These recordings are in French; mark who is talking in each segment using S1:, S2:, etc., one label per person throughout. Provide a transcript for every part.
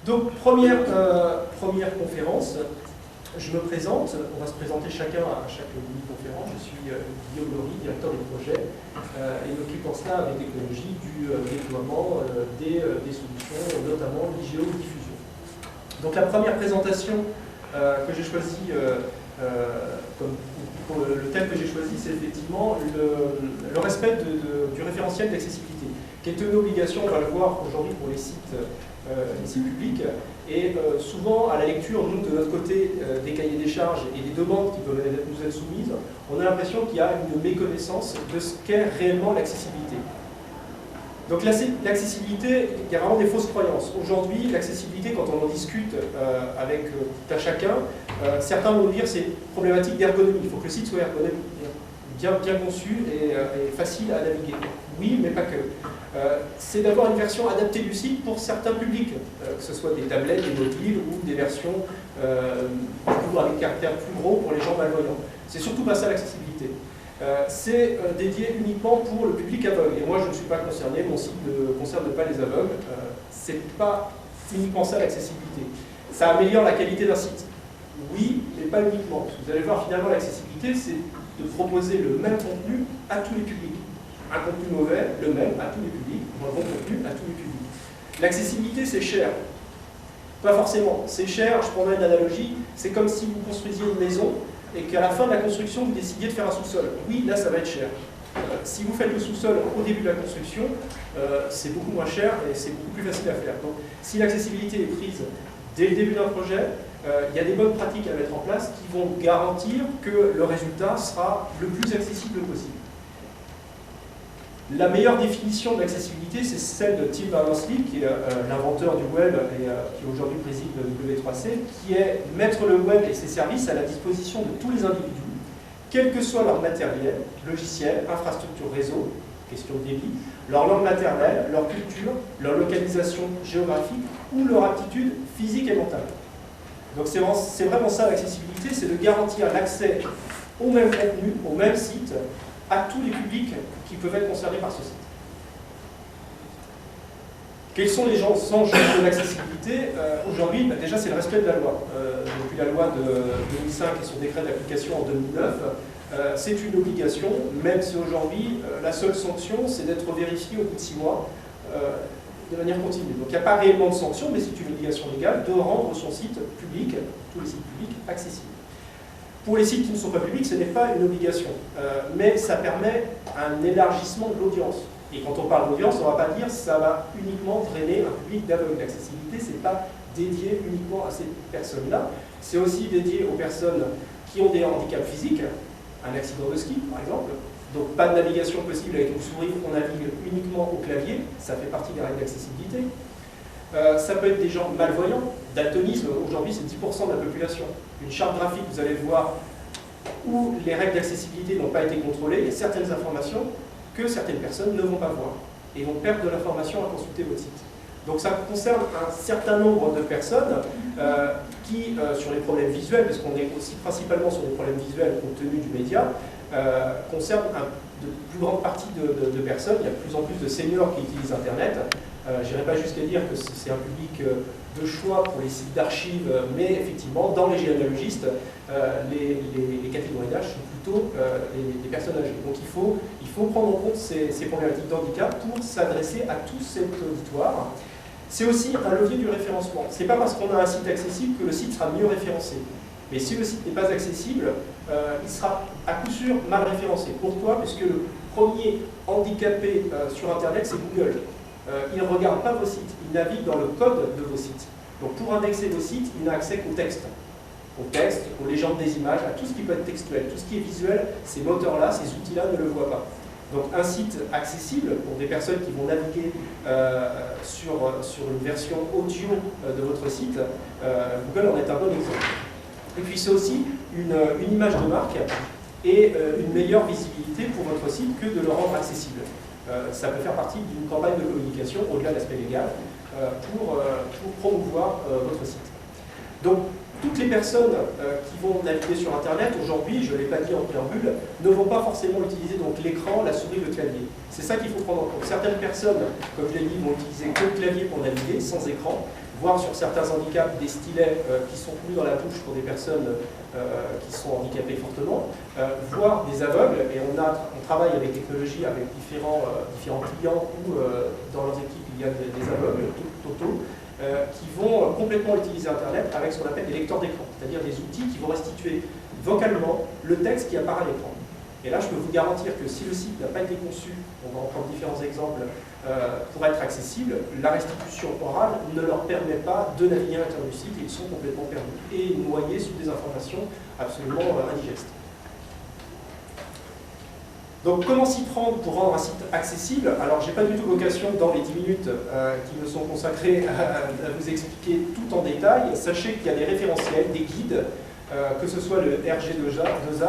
S1: Donc, première conférence, je me présente, on va se présenter chacun à chaque mini-conférence. Je suis Guillaume Laurie, directeur des projets, et m'occupe en cela avec l'écologie du déploiement des solutions, notamment l'IGEO-diffusion. Donc la première présentation que j'ai choisie, le thème que j'ai choisi, c'est effectivement le respect du référentiel d'accessibilité, qui est une obligation, on va le voir aujourd'hui pour les sites publics, et souvent à la lecture, nous de notre côté, des cahiers des charges et des demandes qui peuvent nous être soumises, on a l'impression qu'il y a une méconnaissance de ce qu'est réellement l'accessibilité. Donc l'accessibilité, il y a vraiment des fausses croyances. Aujourd'hui, l'accessibilité, quand on en discute avec tout à chacun, certains vont dire que c'est une problématique d'ergonomie. Il faut que le site soit bien conçu et facile à naviguer. Oui, mais pas que. C'est d'avoir une version adaptée du site pour certains publics, que ce soit des tablettes, des mobiles ou des versions avec caractère plus gros pour les gens malvoyants. C'est surtout pas ça l'accessibilité. C'est dédié uniquement pour le public aveugle. Et moi, je ne suis pas concerné, mon site ne concerne pas les aveugles. C'est pas uniquement ça l'accessibilité. Ça améliore la qualité d'un site. Oui, mais pas uniquement. Vous allez voir, finalement, l'accessibilité, c'est de proposer le même contenu à tous les publics. Un contenu mauvais, le même à tous les publics, ou un bon contenu à tous les publics. L'accessibilité, c'est cher. Pas forcément. C'est cher, je prendrai une analogie, c'est comme si vous construisiez une maison et qu'à la fin de la construction, vous décidiez de faire un sous-sol. Oui, là, ça va être cher. Si vous faites le sous-sol au début de la construction, c'est beaucoup moins cher et c'est beaucoup plus facile à faire. Donc, si l'accessibilité est prise dès le début d'un projet, il y a des bonnes pratiques à mettre en place qui vont garantir que le résultat sera le plus accessible possible. La meilleure définition de l'accessibilité, c'est celle de Tim Berners-Lee, qui est l'inventeur du web et qui aujourd'hui préside le W3C, qui est mettre le web et ses services à la disposition de tous les individus, quel que soit leur matériel, logiciel, infrastructure réseau, question de débit, leur langue maternelle, leur culture, leur localisation géographique ou leur aptitude physique et mentale. Donc c'est vraiment ça l'accessibilité, c'est de garantir l'accès au même contenu, au même site, à tous les publics qui peuvent être concernés par ce site. Quels sont les enjeux de l'accessibilité aujourd'hui? Déjà, c'est le respect de la loi. Depuis la loi de 2005 et son décret d'application en 2009, c'est une obligation, même si aujourd'hui, la seule sanction, c'est d'être vérifié au bout de 6 mois de manière continue. Donc il n'y a pas réellement de sanction, mais c'est une obligation légale de rendre son site public, tous les sites publics, accessibles. Pour les sites qui ne sont pas publics, ce n'est pas une obligation, mais ça permet un élargissement de l'audience. Et quand on parle d'audience, on ne va pas dire que ça va uniquement drainer un public d'aveugles. L'accessibilité, ce n'est pas dédié uniquement à ces personnes-là, c'est aussi dédié aux personnes qui ont des handicaps physiques, un accident de ski par exemple, donc pas de navigation possible avec une souris, on navigue uniquement au clavier, ça fait partie des règles d'accessibilité. Ça peut être des gens malvoyants, daltonisme, aujourd'hui c'est 10% de la population. Une charte graphique, vous allez le voir, où les règles d'accessibilité n'ont pas été contrôlées, il y a certaines informations que certaines personnes ne vont pas voir et vont perdre de l'information à consulter votre site. Donc ça concerne un certain nombre de personnes qui, sur les problèmes visuels, parce qu'on est aussi principalement sur les problèmes visuels compte tenu du média, concerne de plus grande partie de personnes. Il y a de plus en plus de seniors qui utilisent Internet. Je n'irai pas jusqu'à dire que c'est un public de choix pour les sites d'archives, mais effectivement, dans les généalogistes, les catégories d'âge sont plutôt les personnes âgées. Donc il faut prendre en compte ces problématiques d'handicap pour s'adresser à tout cet auditoire. C'est aussi un levier du référencement. Ce n'est pas parce qu'on a un site accessible que le site sera mieux référencé. Mais si le site n'est pas accessible, il sera à coup sûr mal référencé. Pourquoi? Puisque le premier handicapé sur Internet, c'est Google. Il ne regarde pas vos sites, il navigue dans le code de vos sites. Donc pour indexer vos sites, il n'a accès qu'au texte. Au texte, aux légendes des images, à tout ce qui peut être textuel. Tout ce qui est visuel, ces moteurs-là, ces outils-là ne le voient pas. Donc un site accessible pour des personnes qui vont naviguer sur une version audio de votre site, Google en est un bon exemple. Et puis c'est aussi une image de marque et une meilleure visibilité pour votre site que de le rendre accessible. Ça peut faire partie d'une campagne de communication, au-delà de l'aspect légal, pour promouvoir votre site. Donc, toutes les personnes qui vont naviguer sur Internet, aujourd'hui, je ne l'ai pas dit en préambule, ne vont pas forcément utiliser l'écran, la souris, le clavier. C'est ça qu'il faut prendre en compte. Certaines personnes, comme je l'ai dit, vont utiliser que le clavier pour naviguer, sans écran. voir sur certains handicaps des stylets qui sont mis dans la bouche pour des personnes qui sont handicapées fortement, voir des aveugles, et on travaille avec technologie avec différents clients où dans leurs équipes il y a des aveugles totaux qui vont complètement utiliser Internet avec ce qu'on appelle des lecteurs d'écran, c'est-à-dire des outils qui vont restituer vocalement le texte qui apparaît à l'écran. Et là, je peux vous garantir que si le site n'a pas été conçu, on va en prendre différents exemples, pour être accessible, la restitution orale ne leur permet pas de naviguer à l'intérieur du site et ils sont complètement perdus et noyés sous des informations absolument indigestes. Donc, comment s'y prendre pour rendre un site accessible? Alors, je n'ai pas du tout vocation, dans les 10 minutes qui me sont consacrées, à vous expliquer tout en détail. Sachez qu'il y a des référentiels, des guides, que ce soit le RG2A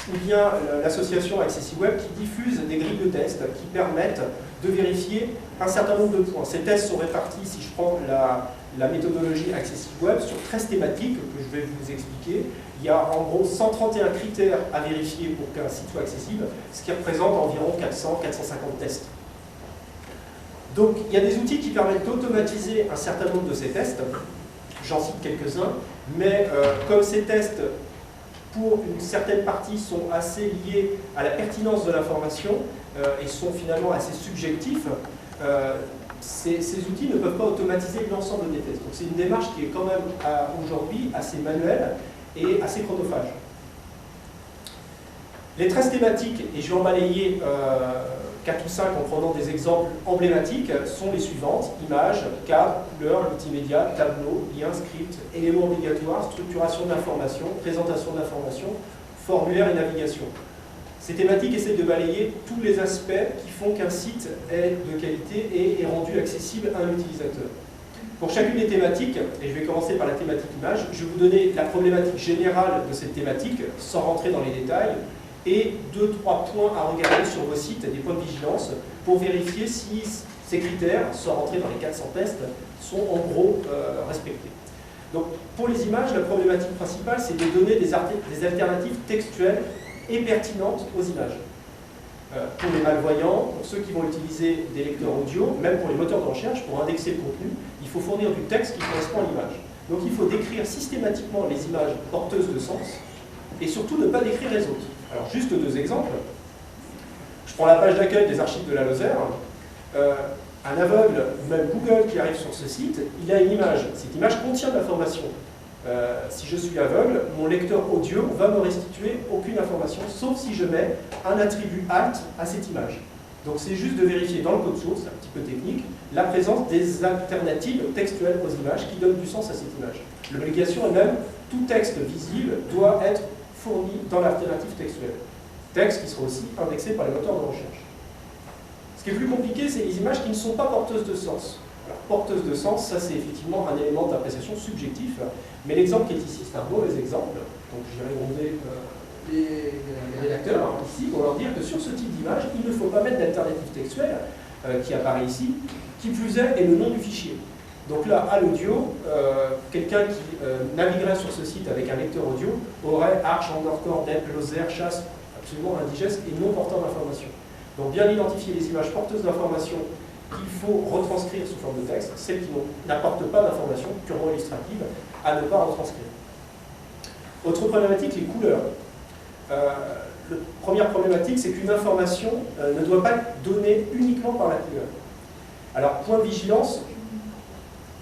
S1: ou bien l'association AccessiWeb qui diffuse des grilles de tests qui permettent de vérifier un certain nombre de points. Ces tests sont répartis, si je prends la méthodologie AccessiWeb, sur 13 thématiques que je vais vous expliquer. Il y a en gros 131 critères à vérifier pour qu'un site soit accessible, ce qui représente environ 400-450 tests. Donc il y a des outils qui permettent d'automatiser un certain nombre de ces tests. J'en cite quelques-uns, mais comme ces tests, pour une certaine partie, sont assez liés à la pertinence de l'information et sont finalement assez subjectifs, ces outils ne peuvent pas automatiser l'ensemble des tests. Donc c'est une démarche qui est quand même aujourd'hui assez manuelle et assez chronophage. Les 13 thématiques, et je vais en balayer 4 ou 5 en prenant des exemples emblématiques, sont les suivantes: images, cadre, couleur, multimédia, tableau, lien, script, éléments obligatoires, structuration d'information, présentation d'information, formulaire et navigation. Ces thématiques essaient de balayer tous les aspects qui font qu'un site est de qualité et est rendu accessible à un utilisateur. Pour chacune des thématiques, et je vais commencer par la thématique image, je vais vous donner la problématique générale de cette thématique, sans rentrer dans les détails, et 2-3 points à regarder sur vos sites, des points de vigilance, pour vérifier si ces critères, sans rentrer dans les 400 tests, sont en gros respectés. Donc, pour les images, la problématique principale, c'est de donner des alternatives textuelles et pertinentes aux images. Pour les malvoyants, pour ceux qui vont utiliser des lecteurs audio, même pour les moteurs de recherche, pour indexer le contenu, il faut fournir du texte qui correspond à l'image. Donc il faut décrire systématiquement les images porteuses de sens, et surtout ne pas décrire les autres. Alors juste 2 exemples. Je prends la page d'accueil des archives de la Lozère. Un aveugle, même Google qui arrive sur ce site, il a une image. Cette image contient de l'information. Si je suis aveugle, mon lecteur audio va me restituer aucune information, sauf si je mets un attribut alt à cette image. Donc c'est juste de vérifier dans le code source, un petit peu technique, la présence des alternatives textuelles aux images qui donnent du sens à cette image. L'obligation est même, tout texte visible doit être fourni dans l'alternative textuelle. Texte qui sera aussi indexé par les moteurs de recherche. Ce qui est plus compliqué, c'est les images qui ne sont pas porteuses de sens. Alors, porteuses de sens, ça c'est effectivement un élément d'appréciation subjectif, mais l'exemple qui est ici, c'est un mauvais exemple. Donc j'irai gronder les rédacteurs ici pour leur dire que sur ce type d'image, il ne faut pas mettre d'alternative textuelle qui apparaît ici, qui plus est le nom du fichier. Donc là, à l'audio, quelqu'un qui naviguerait sur ce site avec un lecteur audio aurait Arch, Undercore, Dep, Lozère, Chasse, absolument indigeste et non porteur d'information. Donc bien identifier les images porteuses d'information qu'il faut retranscrire sous forme de texte, celles qui n'apportent pas d'informations purement illustratives, à ne pas retranscrire. Autre problématique, les couleurs. La première problématique, c'est qu'une information ne doit pas être donnée uniquement par la couleur. Alors, point de vigilance,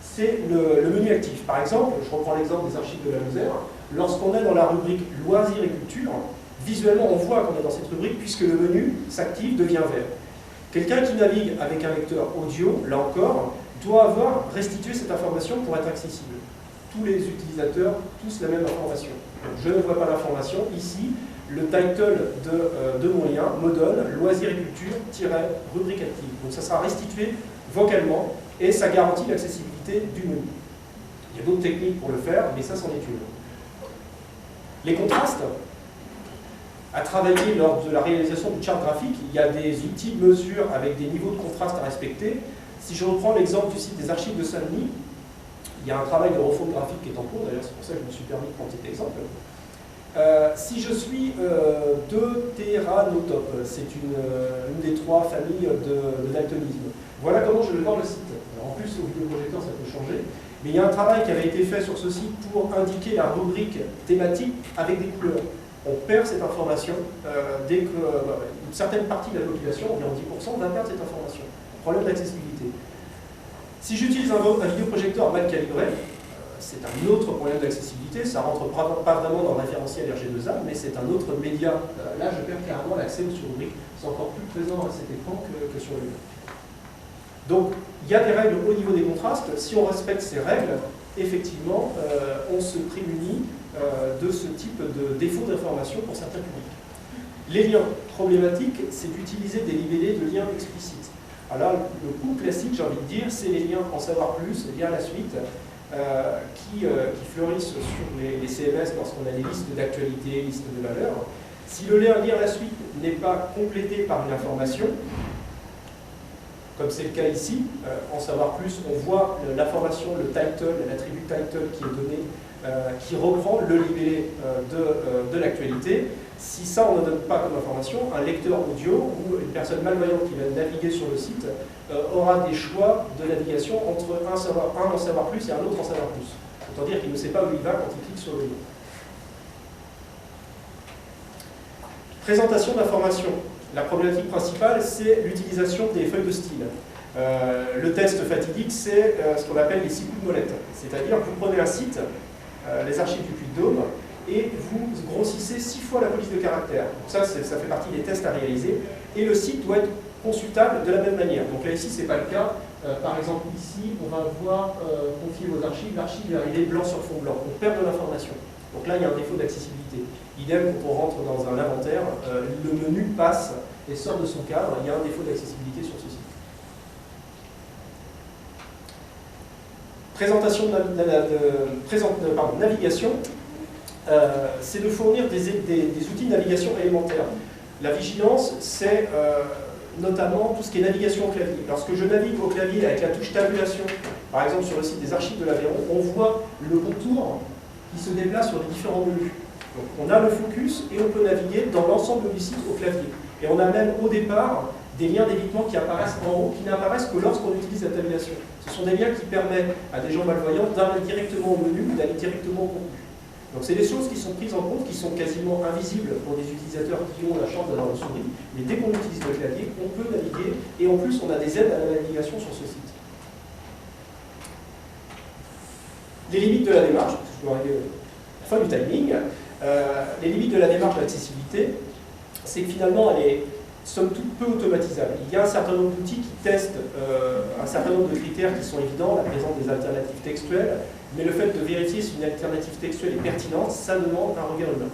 S1: c'est le menu actif. Par exemple, je reprends l'exemple des archives de la Lozère, lorsqu'on est dans la rubrique loisirs et culture, visuellement on voit qu'on est dans cette rubrique puisque le menu s'active, devient vert. Quelqu'un qui navigue avec un lecteur audio, là encore, doit avoir restitué cette information pour être accessible. Tous les utilisateurs, tous la même information. Donc, je ne vois pas l'information. Ici, le title de mon lien me donne loisirs et culture-rubrique active. Donc ça sera restitué vocalement et ça garantit l'accessibilité du menu. Il y a d'autres techniques pour le faire, mais ça c'en est une. Les contrastes. À travailler lors de la réalisation du chart graphique, il y a des outils de mesure avec des niveaux de contraste à respecter. Si je reprends l'exemple du site des archives de Saint-Denis, il y a un travail de refonte graphique qui est en cours, d'ailleurs c'est pour ça que je me suis permis de prendre cet exemple. Si je suis 2 Teranotop, c'est une des 3 familles de daltonisme. Voilà comment je vais voir le site. Alors, en plus, au vidéoprojecteur, ça peut changer. Mais il y a un travail qui avait été fait sur ce site pour indiquer la rubrique thématique avec des couleurs. On perd cette information dès que une certaine partie de la population, environ 10%, va perdre cette information. Problème d'accessibilité. Si j'utilise un vidéoprojecteur mal calibré, c'est un autre problème d'accessibilité, ça ne rentre pas vraiment dans le référentiel RG2A, mais c'est un autre média. Là, je perds carrément l'accès aux sous-rubriques, c'est encore plus présent à cet écran que sur le web. Donc, il y a des règles au niveau des contrastes. Si on respecte ces règles, effectivement, on se prémunit de ce type de défaut d'information pour certains publics. Les liens problématiques, c'est d'utiliser des libellés de liens explicites. Alors là, le coup classique, j'ai envie de dire, c'est les liens en savoir plus, lire la suite, qui fleurissent sur les CMS lorsqu'on a des listes d'actualité, listes de valeurs. Si le lien lire la suite n'est pas complété par une information, comme c'est le cas ici, en savoir plus, on voit l'information, le title, l'attribut title qui est donné, qui reprend le libellé de l'actualité. Si ça, on ne donne pas comme information, un lecteur audio ou une personne malvoyante qui va naviguer sur le site aura des choix de navigation entre un en savoir plus et un autre en savoir plus. Autant dire qu'il ne sait pas où il va quand il clique sur le lien. Présentation d'informations. La problématique principale, c'est l'utilisation des feuilles de style. Le test fatidique, c'est ce qu'on appelle les 6 coups de molette. C'est-à-dire, vous prenez un site, les archives du Puy-de-Dôme, et vous grossissez 6 fois la police de caractère. Donc ça fait partie des tests à réaliser. Et le site doit être consultable de la même manière. Donc là, ici, ce n'est pas le cas. Par exemple, ici, on va voir confier vos archives. L'archive est arrivée blanc sur fond blanc. On perd de l'information. Donc là, il y a un défaut d'accessibilité. Idem, quand on rentre dans un inventaire, le menu passe et sort de son cadre. Il y a un défaut d'accessibilité sur ce site. Présentation navigation, c'est de fournir des outils de navigation élémentaires. La vigilance, c'est notamment tout ce qui est navigation au clavier. Lorsque je navigue au clavier avec la touche tabulation, par exemple sur le site des archives de l'Aveyron, on voit le contour qui se déplace sur les différents menus. Donc on a le focus et on peut naviguer dans l'ensemble du site au clavier. Et on a même au départ des liens d'évitement qui apparaissent en haut, qui n'apparaissent que lorsqu'on utilise la tabulation. Ce sont des liens qui permettent à des gens malvoyants d'aller directement au menu ou d'aller directement au contenu. Donc c'est des choses qui sont prises en compte, qui sont quasiment invisibles pour des utilisateurs qui ont la chance d'avoir une souris, mais dès qu'on utilise le clavier, on peut naviguer, et en plus on a des aides à la navigation sur ce site. Les limites de la démarche, parce que je dois arriver à la fin du timing, les limites de la démarche d'accessibilité, c'est que finalement elle est somme toute peu automatisable. Il y a un certain nombre d'outils qui testent un certain nombre de critères qui sont évidents, la présence des alternatives textuelles, mais le fait de vérifier si une alternative textuelle est pertinente, ça demande un regard humain.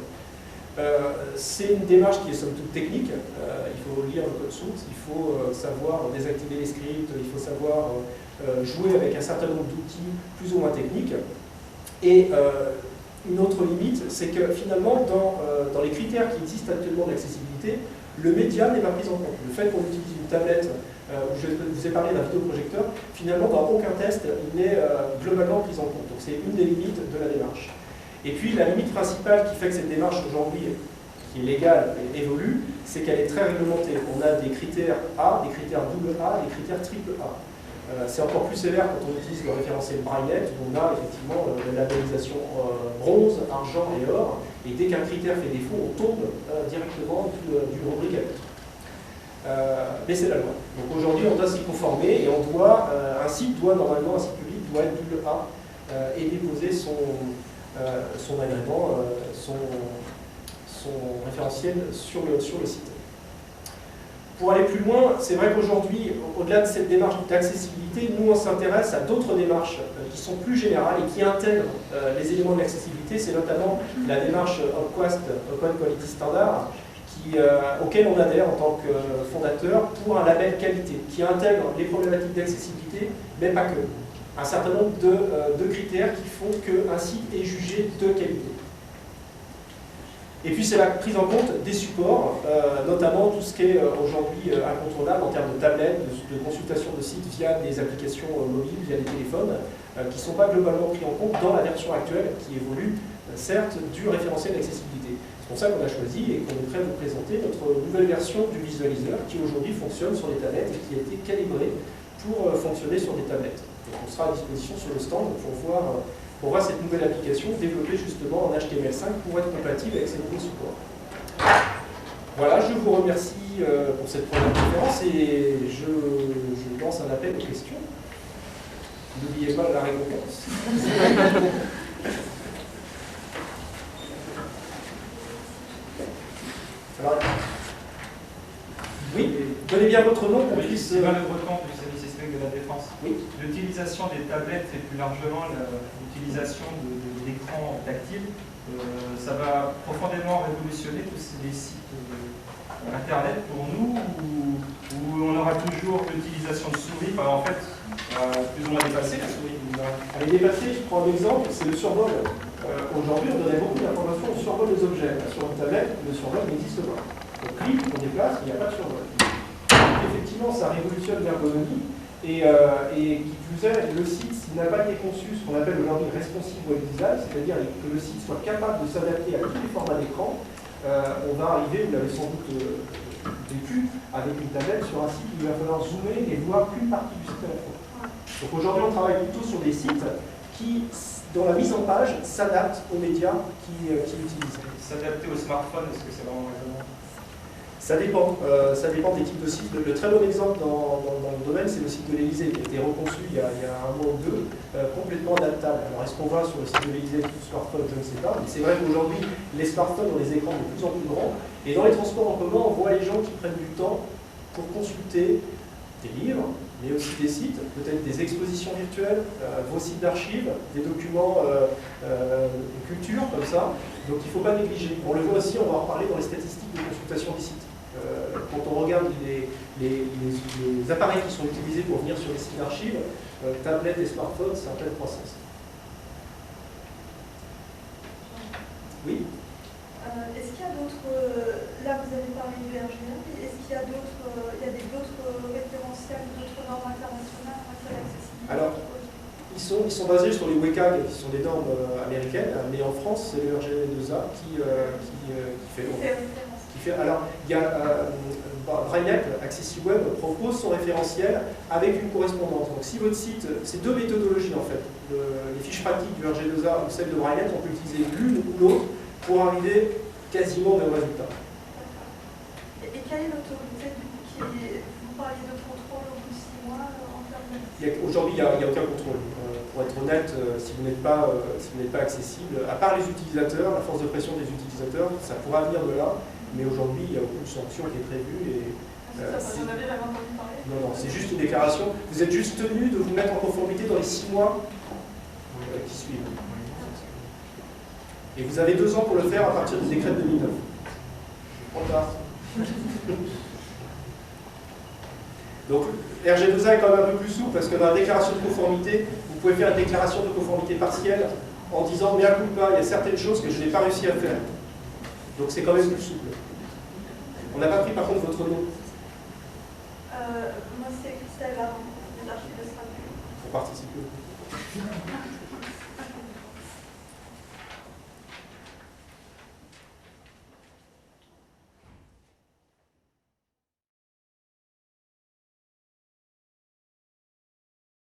S1: C'est une démarche qui est somme toute technique, il faut lire le code source, il faut savoir désactiver les scripts, il faut savoir jouer avec un certain nombre d'outils plus ou moins techniques. Et une autre limite, c'est que finalement, dans les critères qui existent actuellement d'accessibilité, le média n'est pas pris en compte. Le fait qu'on utilise une tablette, je vous ai parlé d'un vidéoprojecteur, finalement, dans aucun test, il n'est globalement pris en compte. Donc c'est une des limites de la démarche. Et puis la limite principale qui fait que cette démarche aujourd'hui, qui est légale et évolue, c'est qu'elle est très réglementée. On a des critères A, des critères AA, des critères AAA. C'est encore plus sévère quand on utilise le référentiel Braille, où on a effectivement la labellisation bronze, argent et or, et dès qu'un critère fait défaut, on tombe directement du rubrique à l'autre. Mais c'est la loi. Donc aujourd'hui, on doit s'y conformer et on doit, un site normalement, un site public doit être AA et déposer son agrément, son référentiel sur le site. Pour aller plus loin, c'est vrai qu'aujourd'hui, au-delà de cette démarche d'accessibilité, nous on s'intéresse à d'autres démarches qui sont plus générales et qui intègrent les éléments de l'accessibilité. C'est notamment la démarche OPQuest, Open Quality Standard, auquel on adhère en tant que fondateur pour un label qualité, qui intègre les problématiques d'accessibilité, mais pas que. Un certain nombre de critères qui font qu'un site est jugé de qualité. Et puis c'est la prise en compte des supports, notamment tout ce qui est aujourd'hui incontournable en termes de tablettes, de consultation de sites via des applications mobiles, via des téléphones, qui ne sont pas globalement pris en compte dans la version actuelle, qui évolue certes du référentiel d'accessibilité. C'est pour ça qu'on a choisi et qu'on est prêt à vous présenter notre nouvelle version du visualiseur qui aujourd'hui fonctionne sur les tablettes et qui a été calibré pour fonctionner sur des tablettes. Donc on sera à disposition sur le stand pour voir cette nouvelle application développée justement en HTML5 pour être compatible avec ces nouveaux supports. Voilà, je vous remercie pour cette première conférence et je lance un appel aux questions. N'oubliez pas la récompense. Alors, oui, donnez bien votre nom pour qu'on puisse...
S2: Sylvain Le Breton du service historique de la Défense.
S1: Oui.
S2: L'utilisation des tablettes et plus largement l'utilisation d'écrans tactiles, ça va profondément révolutionner tous les sites Internet pour nous, où on aura toujours l'utilisation de souris. Enfin, en fait, plus on a dépassé la souris.
S1: Elle est dépassée, je prends un exemple, c'est le survol. Aujourd'hui, on donnait beaucoup d'informations au survol des objets. Sur une tablette, le survol n'existe pas. On clique, on déplace, il n'y a pas de survol. Donc, effectivement, ça révolutionne l'ergonomie. Et qui plus est, le site, s'il n'a pas été conçu, ce qu'on appelle aujourd'hui responsive web design, c'est-à-dire que le site soit capable de s'adapter à tous les formats d'écran, on va arriver, vous l'avez sans doute vécu, avec une tablette sur un site où il va falloir zoomer et voir qu'une partie du site à la fois. Donc aujourd'hui, on travaille plutôt sur des sites qui, dans la mise en page, s'adaptent aux médias qui l'utilisent.
S2: S'adapter au smartphone, est-ce que c'est vraiment raisonnable?
S1: Ça dépend des types de sites. Le très bon exemple dans le domaine, c'est le site de l'Élysée, qui a été reconçu il y a un mois ou deux, complètement adaptable. Alors est-ce qu'on voit sur le site de l'Élysée tout smartphone? Je ne sais pas. Mais c'est vrai qu'aujourd'hui, les smartphones ont des écrans de plus en plus grands. Et dans les transports en commun, on voit les gens qui prennent du temps pour consulter des livres, mais aussi des sites, peut-être des expositions virtuelles, vos sites d'archives, des documents de culture, comme ça. Donc il ne faut pas négliger. On le voit aussi, on va en reparler dans les statistiques de consultation des sites. Quand on regarde les appareils qui sont utilisés pour venir sur les sites d'archives, tablettes et smartphones, c'est en pleine croissance. Oui.
S3: Est-ce qu'il y a d'autres, là vous avez parlé du RGPD, est-ce qu'il y a d'autres référentiels, d'autres normes internationales en matière d'accessibilité?
S1: Alors, ils sont basés sur les WCAG, qui sont des normes américaines, mais en France, c'est le RGPD2A qui fait. Alors, il y a Brainiac, AccessiWeb, propose son référentiel avec une correspondance. Donc, si votre site, c'est deux méthodologies en fait. Les fiches pratiques du RG2A ou celles de Brainiac, on peut utiliser l'une ou l'autre pour arriver quasiment au même résultat.
S3: Et quelle est l'autorité vous parliez de contrôle au bout de 6 mois en termes de...
S1: Aujourd'hui, il n'y a aucun contrôle. Pour être honnête, si vous n'êtes pas accessible, à part les utilisateurs, la force de pression des utilisateurs, ça pourra venir de là, mais aujourd'hui, il n'y a aucune sanction qui est prévue.
S3: J'en avais jamais entendu parler.
S1: Non, c'est juste une déclaration. Vous êtes juste tenu de vous mettre en conformité dans les 6 mois qui suivent. Et vous avez 2 ans pour le faire à partir du décret de 2009. Trop tard. Donc, RG2A est quand même un peu plus souple parce que dans la déclaration de conformité, vous pouvez faire une déclaration de conformité partielle en disant mea culpa, il y a certaines choses que je n'ai pas réussi à faire. Donc c'est quand même plus souple. On n'a pas pris par contre votre nom.
S3: Moi c'est Christelle Laurent, des archives de Strasbourg.
S1: Pour participer.